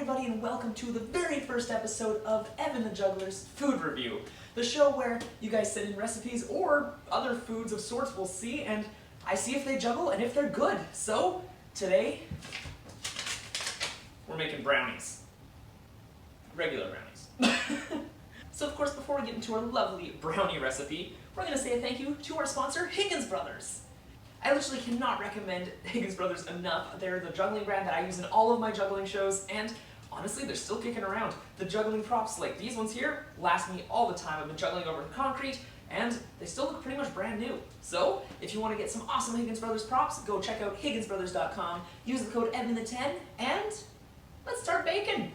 everybody, and welcome to the very first episode of Evan the Juggler's Food Review, the show where you guys send in recipes or other foods of sorts we'll see, and I see if they juggle and if they're good. So, today, we're making brownies. Regular brownies. So of course, before we get into our lovely brownie recipe, we're going to say a thank you to our sponsor, Higgins Brothers. I literally cannot recommend Higgins Brothers enough. They're the juggling brand that I use in all of my juggling shows, and honestly, they're still kicking around. The juggling props, like these ones here, last me all the time. I've been juggling over concrete, and they still look pretty much brand new. So, if you want to get some awesome Higgins Brothers props, go check out higginsbrothers.com, use the code EVAN10, and let's start baking!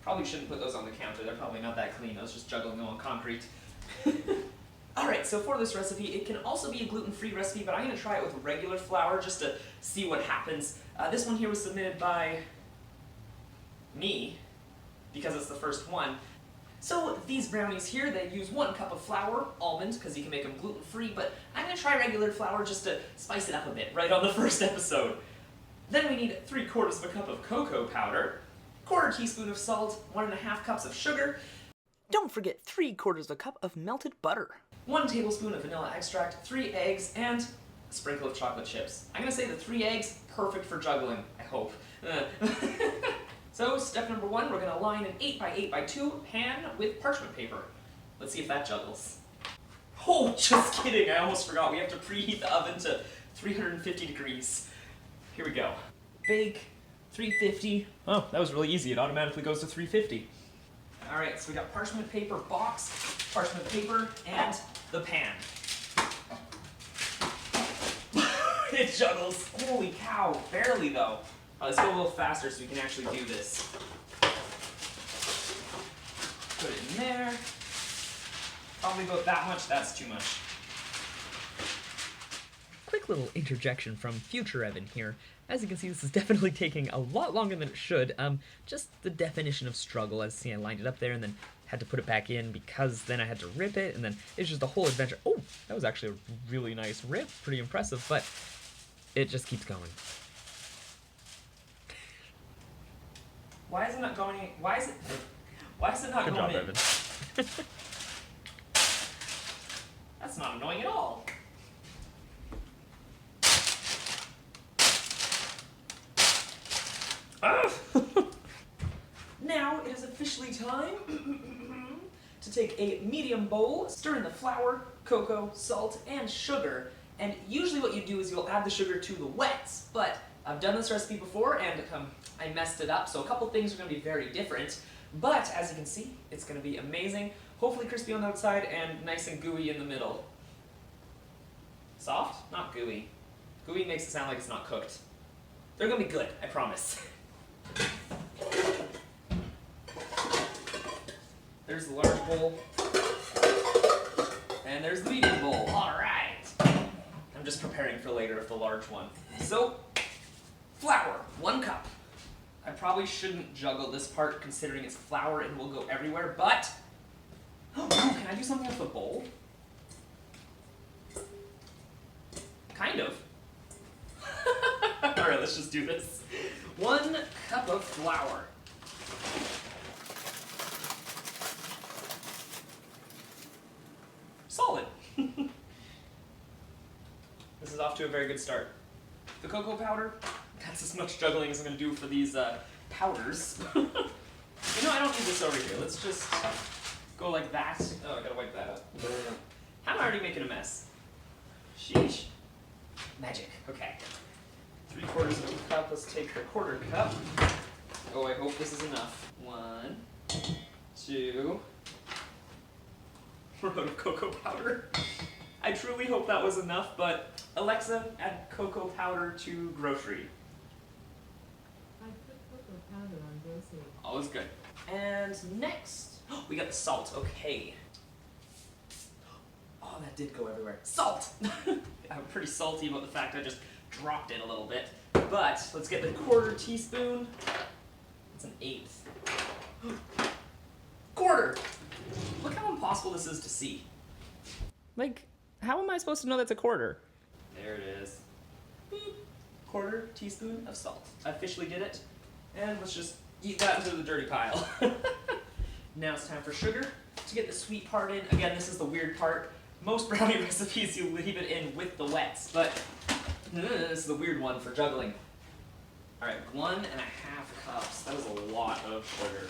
Probably shouldn't put those on the counter, they're probably not that clean. I was just juggling them on concrete. Alright, so for this recipe, it can also be a gluten-free recipe, but I'm going to try it with regular flour just to see what happens. This one here was submitted by me, because it's the first one. So these brownies here, they use 1 cup of flour, almond, because you can make them gluten-free, but I'm going to try regular flour just to spice it up a bit, right on the first episode. Then we need 3/4 cup of cocoa powder, 1/4 teaspoon of salt, 1.5 cups of sugar. Don't forget 3/4 cup of melted butter, 1 tablespoon of vanilla extract, 3 eggs, and a sprinkle of chocolate chips. I'm going to say the 3 eggs, perfect for juggling, I hope. So step number 1, we're going to line an 8x8x2 pan with parchment paper. Let's see if that juggles. Oh, just kidding, I almost forgot. We have to preheat the oven to 350 degrees. Here we go. Bake, 350. Oh, that was really easy. It automatically goes to 350. Alright, so we got parchment paper box, parchment paper, and the pan. It juggles. Holy cow, barely though. Let's go a little faster so we can actually do this. Put it in there. Probably about that much, that's too much. Quick little interjection from future Evan here. As you can see, this is definitely taking a lot longer than it should. Just the definition of struggle. As you see, I lined it up there and then had to put it back in because then I had to rip it, and then it's just the whole adventure. Oh, that was actually a really nice rip. Pretty impressive, but it just keeps going. Why is it not going in? Why is it not going in? Good job, Evan. That's not annoying at all. Now it is officially time to take a medium bowl, stir in the flour, cocoa, salt, and sugar. And usually what you do is you'll add the sugar to the wets, but I've done this recipe before and I messed it up, so a couple things are going to be very different. But as you can see, it's going to be amazing. Hopefully crispy on the outside and nice and gooey in the middle. Soft? Not gooey. Gooey makes it sound like it's not cooked. They're going to be good, I promise. There's the large bowl, and there's the medium bowl. Alright! I'm just preparing for later with the large one. So, flour, 1 cup. I probably shouldn't juggle this part considering it's flour and will go everywhere, but... Oh, can I do something with the bowl? Kind of. Alright, let's just do this. 1 cup of flour. Solid. This is off to a very good start. The cocoa powder, that's as much juggling as I'm going to do for these powders. You know, I don't need this over here. Let's just go like that. Oh, I gotta wipe that up. How am I already making a mess? Sheesh. Magic. Okay. 3/4 cup. Let's take the 1/4 cup. Oh, I hope this is enough. 1, 2. We're out of cocoa powder. I truly hope that was enough, but Alexa, add cocoa powder to grocery. I put cocoa powder on grocery. Always good. And next, we got the salt. Okay. Oh, that did go everywhere. Salt! I'm pretty salty about the fact I just dropped it a little bit. But let's get the 1/4 teaspoon. It's an 1/8. 1/4! Look how impossible this is to see. Like, how am I supposed to know that's a 1/4? There it is. Beep. 1/4 teaspoon of salt. I officially did it. And let's just eat that into the dirty pile. Now it's time for sugar to get the sweet part in. Again, this is the weird part. Most brownie recipes, you leave it in with the wets, but this is the weird one for juggling. All right, 1.5 cups. That is a lot of sugar.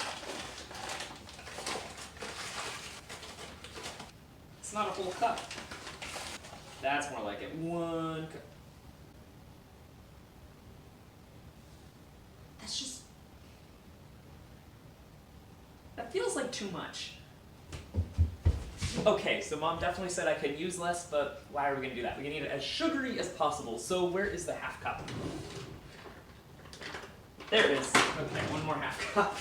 It's not a whole cup. That's more like it. 1 cup. That's just... that feels like too much. Okay, so Mom definitely said I could use less, but why are we gonna do that? We're gonna need it as sugary as possible. So where is the half cup? There it is. Okay, 1 more half cup.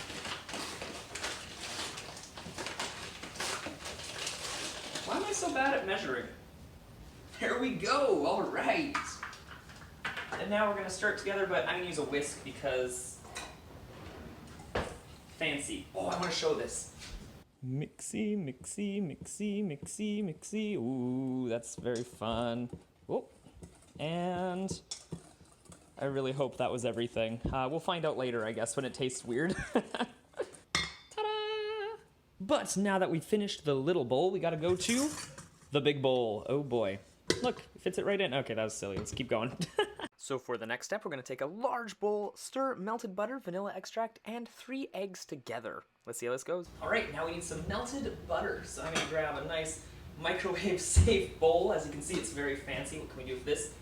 Why am I so bad at measuring? There we go, all right. And now we're gonna stir it together, but I'm gonna use a whisk because fancy. Oh, I wanna show this. Mixy, mixy, mixy, mixy, mixy. Ooh, that's very fun. Oh, and I really hope that was everything. We'll find out later, I guess, when it tastes weird. Ta-da! But now that we've finished the little bowl, we gotta go to the big bowl. Oh boy. Look, it fits it right in. Okay, that was silly. Let's keep going. So for the next step, we're gonna take a large bowl, stir melted butter, vanilla extract, and 3 eggs together. Let's see how this goes. All right, now we need some melted butter. So I'm gonna grab a nice microwave-safe bowl. As you can see, it's very fancy. What can we do with this?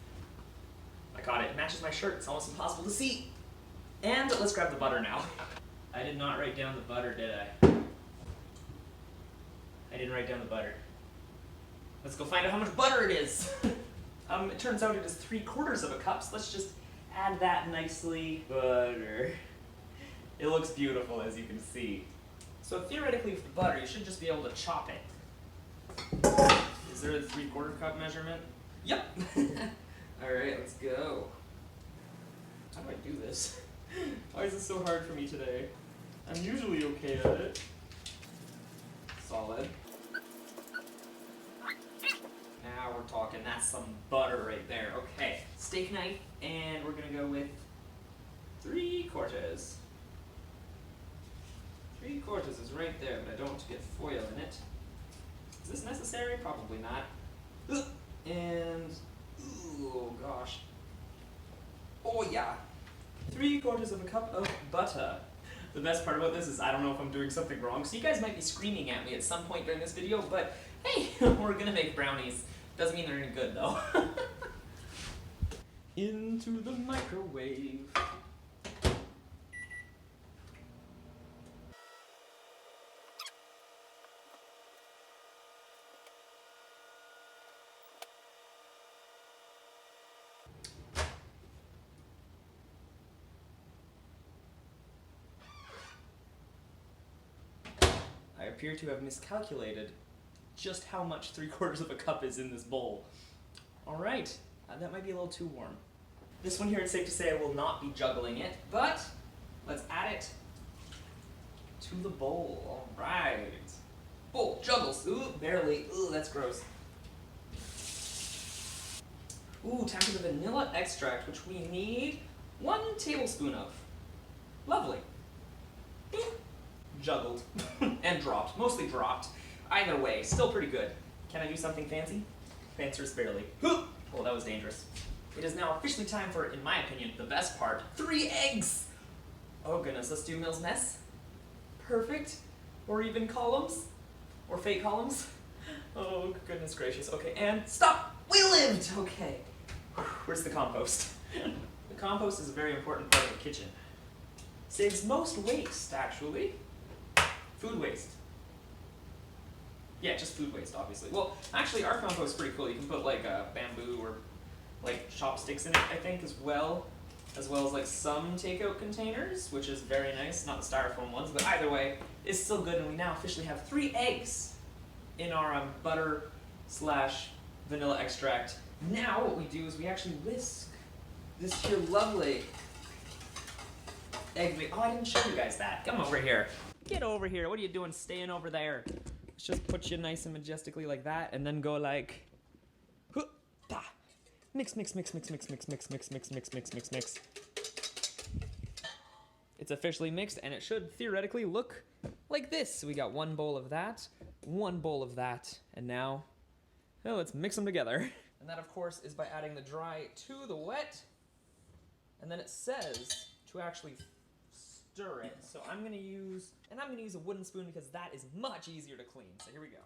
I got it. It matches my shirt. It's almost impossible to see. And let's grab the butter now. I did not write down the butter, did I? I didn't write down the butter. Let's go find out how much butter it is. It turns out it is 3/4 of a cup, so let's just add that nicely. Butter. It looks beautiful, as you can see. So theoretically, with the butter, you should just be able to chop it. Is there a 3/4 cup measurement? Yep. All right, let's go. How do I do this? Why is this so hard for me today? I'm usually okay at it. Solid. Now we're talking. That's some butter right there. Okay, steak knife, and we're gonna go with 3/4. 3/4 is right there, but I don't want to get foil in it. Is this necessary? Probably not. And, oh gosh. Oh yeah. 3/4 of a cup of butter. The best part about this is I don't know if I'm doing something wrong, so you guys might be screaming at me at some point during this video, but hey, we're gonna make brownies. Doesn't mean they're any good though. Into the microwave. I appear to have miscalculated just how much 3/4 of a cup is in this bowl. All right, that might be a little too warm. This one here, it's safe to say I will not be juggling it, but let's add it to the bowl. All right. Bowl, juggles. Ooh, barely. Ooh, that's gross. Ooh, time for the vanilla extract, which we need 1 tablespoon of. Lovely. Juggled and dropped, mostly dropped. Either way, still pretty good. Can I do something fancy? Fanciest barely. Oh, that was dangerous. It is now officially time for, in my opinion, the best part, 3 eggs. Oh goodness, let's do Mills Mess. Perfect. Or even columns. Or fake columns. Oh goodness gracious. Okay, and stop! We lived! Okay. Where's the compost? The compost is a very important part of the kitchen. Saves most waste, actually. Food waste. Yeah, just food waste, obviously. Well, actually, our compost is pretty cool. You can put like bamboo or like chopsticks in it, I think, as well as like some takeout containers, which is very nice. Not the styrofoam ones, but either way, it's still good. And we now officially have 3 eggs in our butter / vanilla extract. Now what we do is we actually whisk this here lovely egg mix. Oh, I didn't show you guys that. Come over here. Get over here. What are you doing staying over there? Let's just put you nice and majestically like that, and then go like, mix, mix, mix, mix, mix, mix, mix, mix, mix, mix, mix, mix, mix. it's officially mixed, and it should theoretically look like this. So we got one bowl of that, one bowl of that, and now, well, let's mix them together. And that, of course, is by adding the dry to the wet. And then it says to actually stir it. So I'm gonna use a wooden spoon because that is much easier to clean. So here we go.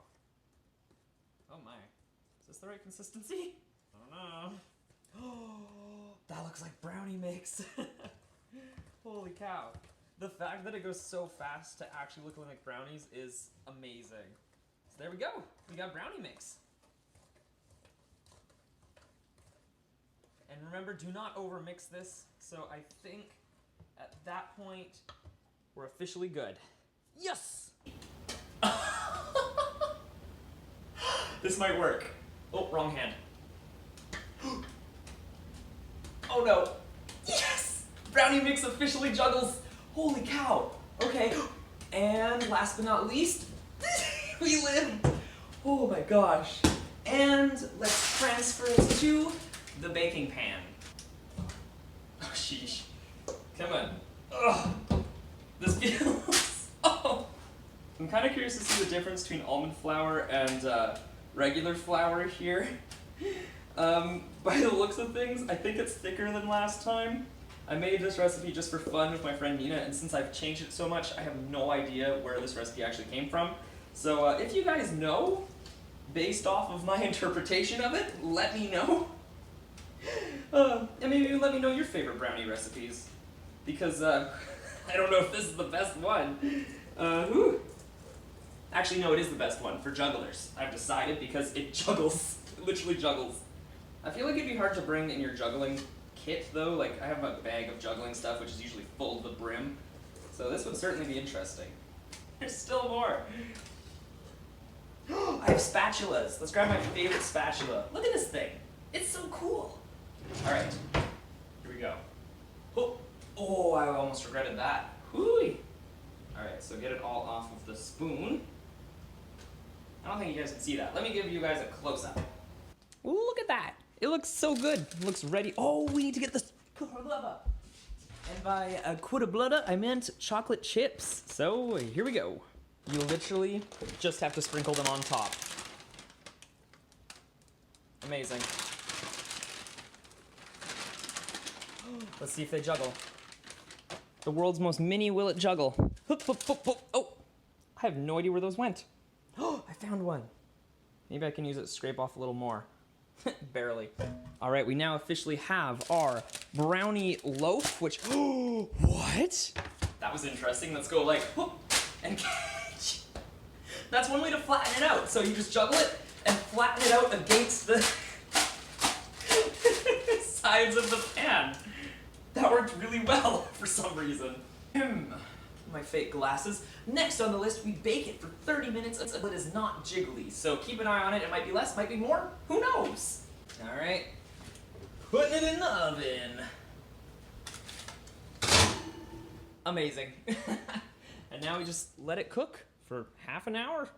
Oh my, is this the right consistency? I don't know. Oh, that looks like brownie mix. Holy cow. The fact that it goes so fast to actually look like brownies is amazing. So there we go. We got brownie mix. And remember, do not overmix this. So I think at that point, we're officially good. Yes! This might work. Oh, wrong hand. Oh no. Yes! Brownie mix officially juggles. Holy cow. Okay. And last but not least, we live. Oh my gosh. And let's transfer it to the baking pan. Oh, sheesh. Come on. Ugh. This feels. Oh. I'm kind of curious to see the difference between almond flour and regular flour here. By the looks of things, I think it's thicker than last time. I made this recipe just for fun with my friend Nina, and since I've changed it so much, I have no idea where this recipe actually came from. So if you guys know, based off of my interpretation of it, let me know. And maybe let me know your favorite brownie recipes, because I don't know if this is the best one. Whew. Actually, no, it is the best one for jugglers. I've decided because it juggles. It literally juggles. I feel like it'd be hard to bring in your juggling kit, though. Like, I have a bag of juggling stuff, which is usually full to the brim. So this would certainly be interesting. There's still more. I have spatulas. Let's grab my favorite spatula. Look at this thing. It's so cool. All right, here we go. Oh, I almost regretted that. Whoo-wee. All right, so get it all off of the spoon. I don't think you guys can see that. Let me give you guys a close-up. Look at that. It looks so good. It looks ready. Oh, we need to get this Blubba. And by quota bludda, I meant chocolate chips. So here we go. You literally just have to sprinkle them on top. Amazing. Let's see if they juggle. The world's most mini will it juggle. Oh, I have no idea where those went. Oh, I found one. Maybe I can use it to scrape off a little more. Barely. All right, we now officially have our brownie loaf, which, oh, what? That was interesting. Let's go like, whoop, and catch. That's one way to flatten it out. So you just juggle it and flatten it out against the sides of the pan. That worked really well for some reason. My fake glasses. Next on the list, we bake it for 30 minutes until it is not jiggly. So keep an eye on it. It might be less, might be more. Who knows? All right. Putting it in the oven. Amazing. And now we just let it cook for half an hour.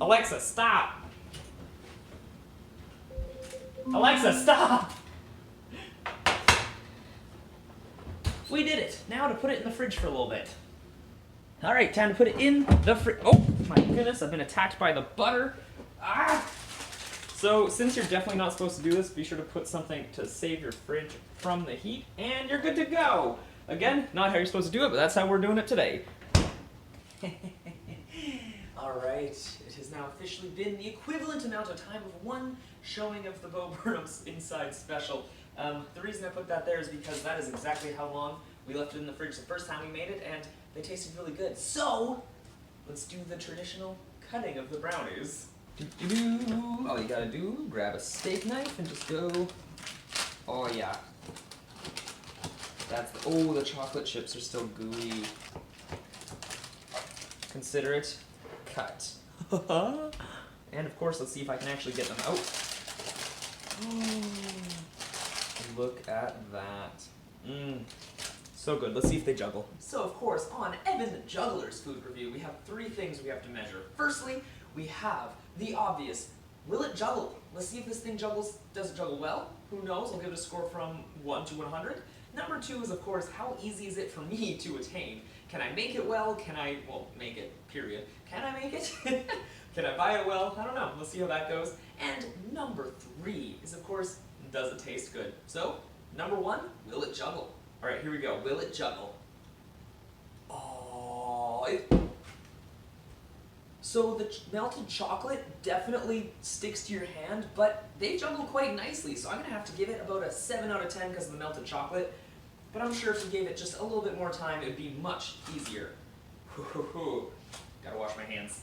Alexa, stop! Alexa, stop! We did it. Now to put it in the fridge for a little bit. All right, time to put it in the fridge. Oh my goodness, I've been attacked by the butter. Ah! So since you're definitely not supposed to do this, be sure to put something to save your fridge from the heat, and you're good to go. Again, not how you're supposed to do it, but that's how we're doing it today. All right, it has now officially been the equivalent amount of time of one showing of the Bo Burnham Inside special. The reason I put that there is because that is exactly how long we left it in the fridge the first time we made it, and they tasted really good. So, let's do the traditional cutting of the brownies. All you gotta do, grab a steak knife and just go, oh yeah. That's the, oh, the chocolate chips are still gooey. Consider it cut. And of course, let's see if I can actually get them out. Oh, look at that. So good. Let's see if they juggle. So of course, on Evan the Juggler's food review, we have 3 things we have to measure. Firstly, we have the obvious. Will it juggle? Let's see if this thing juggles. Does it juggle well? Who knows? I'll give it a score from 1 to 100. Number 2 is, of course, how easy is it for me to attain? Can I make it well? Can I, well, make it, period. Can I make it? Can I buy it well? I don't know. We'll see how that goes. And number 3 is, of course, does it taste good? So, number 1, will it juggle? All right, here we go. Will it juggle? Oh, So the melted chocolate definitely sticks to your hand, but they juggle quite nicely. So I'm gonna have to give it about a 7 out of 10 because of the melted chocolate. But I'm sure if you gave it just a little bit more time, it would be much easier. Gotta wash my hands.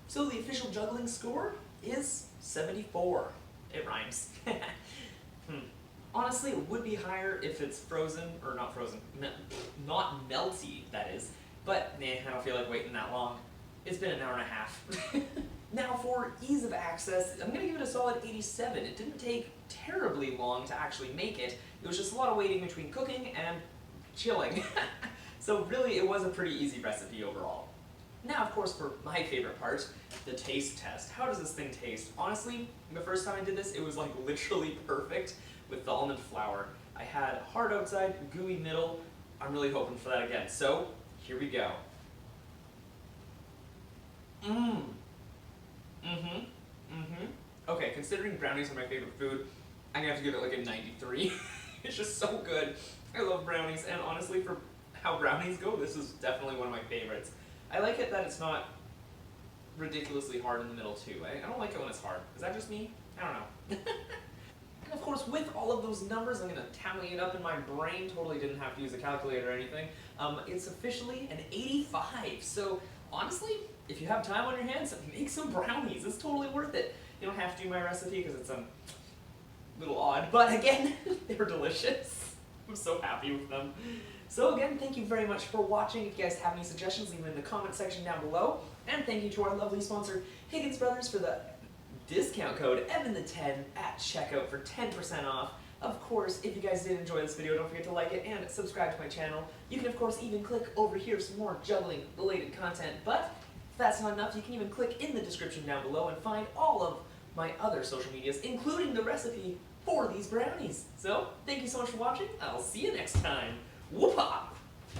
So the official juggling score is 74. It rhymes. Honestly, it would be higher if it's frozen, or not frozen, not melty, that is. But, I don't feel like waiting that long. It's been an hour and a half. Now, for ease of access, I'm gonna give it a solid 87. It didn't take terribly long to actually make it. It was just a lot of waiting between cooking and chilling. So really, it was a pretty easy recipe overall. Now, of course, for my favorite part, the taste test. How does this thing taste? Honestly, the first time I did this, it was like literally perfect with the almond flour. I had hard outside, gooey middle. I'm really hoping for that again. So, here we go. Okay, considering brownies are my favorite food, I'm gonna have to give it like a 93. It's just so good. I love brownies, and honestly, for how brownies go, this is definitely one of my favorites. I like it that it's not ridiculously hard in the middle too. I don't like it when it's hard. Is that just me? I don't know. And of course, with all of those numbers, I'm gonna tally it up in my brain. Totally didn't have to use a calculator or anything. It's officially an 85. So honestly, if you have time on your hands, make some brownies. It's totally worth it. You don't have to do my recipe because it's a little odd, but again, they're delicious. I'm so happy with them. So again, thank you very much for watching. If you guys have any suggestions, leave them in the comment section down below. And thank you to our lovely sponsor, Higgins Brothers, for the discount code EVAN10 at checkout for 10% off. Of course, if you guys did enjoy this video, don't forget to like it and subscribe to my channel. You can, of course, even click over here for some more juggling-related content, but if that's not enough, you can even click in the description down below and find all of my other social medias, including the recipe for these brownies. So, thank you so much for watching. I'll see you next time. Whoop-ha!